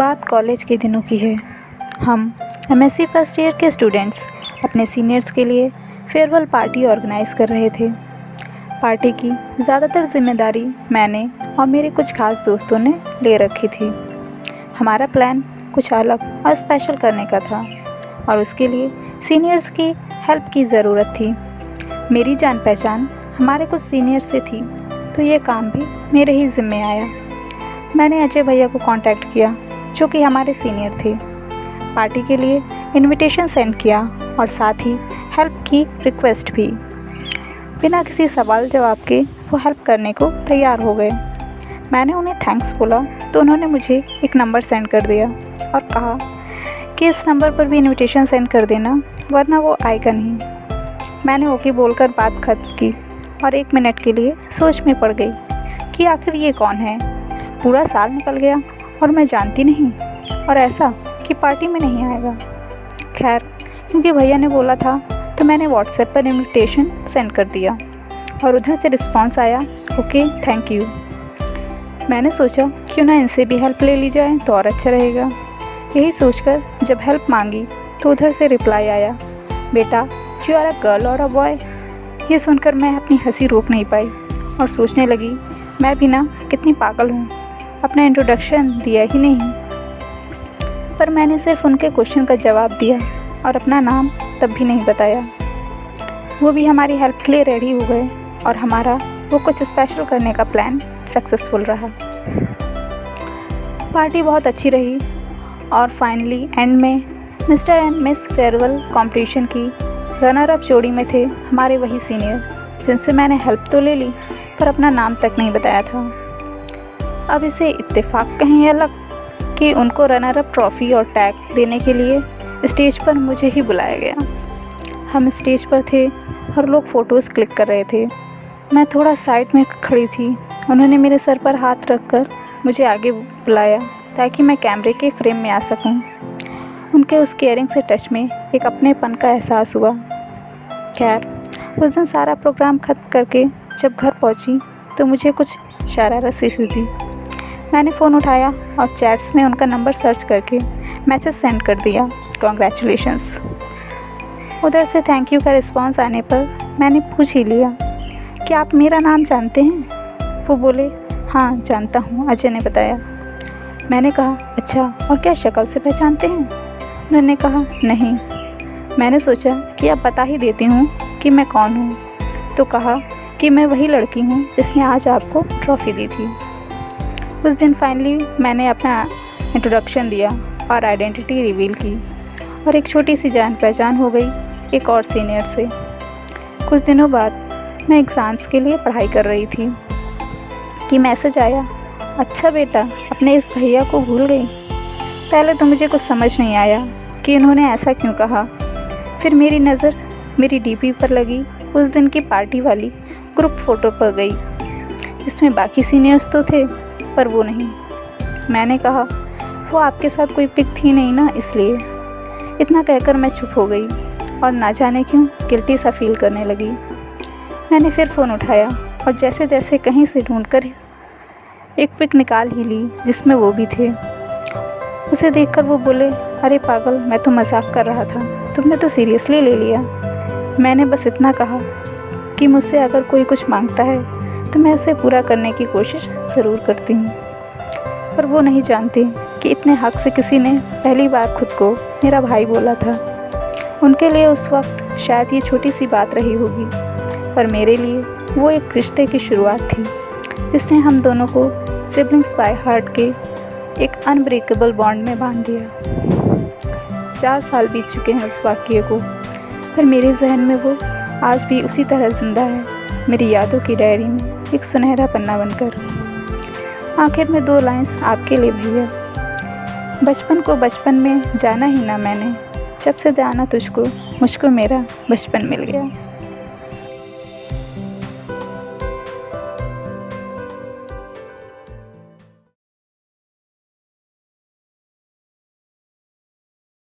बात कॉलेज के दिनों की है। हम एमएससी फर्स्ट ईयर के स्टूडेंट्स अपने सीनियर्स के लिए फेयरवेल पार्टी ऑर्गेनाइज़ कर रहे थे। पार्टी की ज़्यादातर जिम्मेदारी मैंने और मेरे कुछ खास दोस्तों ने ले रखी थी। हमारा प्लान कुछ अलग और स्पेशल करने का था और उसके लिए सीनियर्स की हेल्प की ज़रूरत थी। मेरी जान पहचान हमारे कुछ सीनियर्स से थी, तो ये काम भी मेरे ही ज़िम्मे आया। मैंने अजय भैया को कांटेक्ट किया, जो कि हमारे सीनियर थे। पार्टी के लिए इनविटेशन सेंड किया और साथ ही हेल्प की रिक्वेस्ट भी। बिना किसी सवाल जवाब के वो हेल्प करने को तैयार हो गए। मैंने उन्हें थैंक्स बोला तो उन्होंने मुझे एक नंबर सेंड कर दिया और कहा कि इस नंबर पर भी इनविटेशन सेंड कर देना, वरना वो आएगा नहीं। मैंने ओके बोलकर बात खत्म की और 1 मिनट के लिए सोच में पड़ गई कि आखिर ये कौन है। पूरा साल निकल गया और मैं जानती नहीं, और ऐसा कि पार्टी में नहीं आएगा। खैर, क्योंकि भैया ने बोला था तो मैंने व्हाट्सएप पर इनविटेशन सेंड कर दिया और उधर से रिस्पांस आया, ओके थैंक यू। मैंने सोचा क्यों ना इनसे भी हेल्प ले ली जाए तो और अच्छा रहेगा। यही सोचकर जब हेल्प मांगी तो उधर से रिप्लाई आया, बेटा यू आर अ गर्ल और अ बॉय। ये सुनकर मैं अपनी हंसी रोक नहीं पाई और सोचने लगी, मैं भी ना कितनी पागल हूँ, अपना इंट्रोडक्शन दिया ही नहीं। पर मैंने सिर्फ उनके क्वेश्चन का जवाब दिया और अपना नाम तब भी नहीं बताया। वो भी हमारी हेल्प के लिए रेडी हो गए और हमारा वो कुछ स्पेशल करने का प्लान सक्सेसफुल रहा। पार्टी बहुत अच्छी रही और फाइनली एंड में mister and miss farewell competition की रनर अप जोड़ी में थे हमारे वही सीनियर, जिनसे मैंने हेल्प तो ले ली पर अपना नाम तक नहीं बताया था। अब इसे इत्तेफाक कहें या लक कि उनको रनर अप ट्रॉफ़ी और टैग देने के लिए स्टेज पर मुझे ही बुलाया गया। हम स्टेज पर थे और लोग फ़ोटोज़ क्लिक कर रहे थे। मैं थोड़ा साइड में खड़ी थी। उन्होंने मेरे सर पर हाथ रखकर मुझे आगे बुलाया ताकि मैं कैमरे के फ्रेम में आ सकूं। उनके उस केयरिंग से टच में एक अपनेपन का एहसास हुआ। खैर, उस दिन सारा प्रोग्राम ख़त्म करके जब घर पहुंची तो मुझे कुछ शरारत सी हुई। मैंने फ़ोन उठाया और चैट्स में उनका नंबर सर्च करके मैसेज सेंड कर दिया, कॉन्ग्रेचुलेशंस। उधर से थैंक यू का रिस्पांस आने पर मैंने पूछ ही लिया कि आप मेरा नाम जानते हैं। वो बोले, हाँ जानता हूँ, अजय ने बताया। मैंने कहा, अच्छा, और क्या शक्ल से पहचानते हैं? उन्होंने कहा, नहीं। मैंने सोचा कि अब बता ही देती हूँ कि मैं कौन हूँ, तो कहा कि मैं वही लड़की हूँ जिसने आज आपको ट्रॉफ़ी दी थी। उस दिन फाइनली मैंने अपना इंट्रोडक्शन दिया और आइडेंटिटी रिवील की और एक छोटी सी जान पहचान हो गई एक और सीनियर से। कुछ दिनों बाद मैं एग्ज़ाम्स के लिए पढ़ाई कर रही थी कि मैसेज आया, अच्छा बेटा अपने इस भैया को भूल गई। पहले तो मुझे कुछ समझ नहीं आया कि उन्होंने ऐसा क्यों कहा। फिर मेरी नज़र मेरी डीपी पर लगी उस दिन की पार्टी वाली ग्रुप फ़ोटो पर गई, जिसमें बाकी सीनियर्स तो थे पर वो नहीं। मैंने कहा, वो आपके साथ कोई पिक थी नहीं ना, इसलिए। इतना कहकर मैं चुप हो गई और ना जाने क्यों गिल्टी सा फील करने लगी। मैंने फिर फ़ोन उठाया और जैसे तैसे कहीं से ढूंढकर एक पिक निकाल ही ली जिसमें वो भी थे। उसे देखकर वो बोले, अरे पागल, मैं तो मजाक कर रहा था, तुमने तो सीरियसली ले लिया। मैंने बस इतना कहा कि मुझसे अगर कोई कुछ मांगता है तो मैं उसे पूरा करने की कोशिश ज़रूर करती हूँ, पर वो नहीं जानते कि इतने हक से किसी ने पहली बार खुद को मेरा भाई बोला था। उनके लिए उस वक्त शायद ये छोटी सी बात रही होगी, पर मेरे लिए वो एक रिश्ते की शुरुआत थी जिसने हम दोनों को सिबलिंग्स बाय हार्ट के एक अनब्रेकेबल बॉन्ड में बांध दिया। 4 साल बीत चुके हैं उस वाक़ये को, पर मेरे जहन में वो आज भी उसी तरह ज़िंदा है, मेरी यादों की डायरी में एक सुनहरा पन्ना बनकर। आखिर में 2 लाइन्स आपके लिए भैया। बचपन को बचपन में जाना ही ना मैंने, जब से जाना तुझको मुझको मेरा बचपन मिल गया।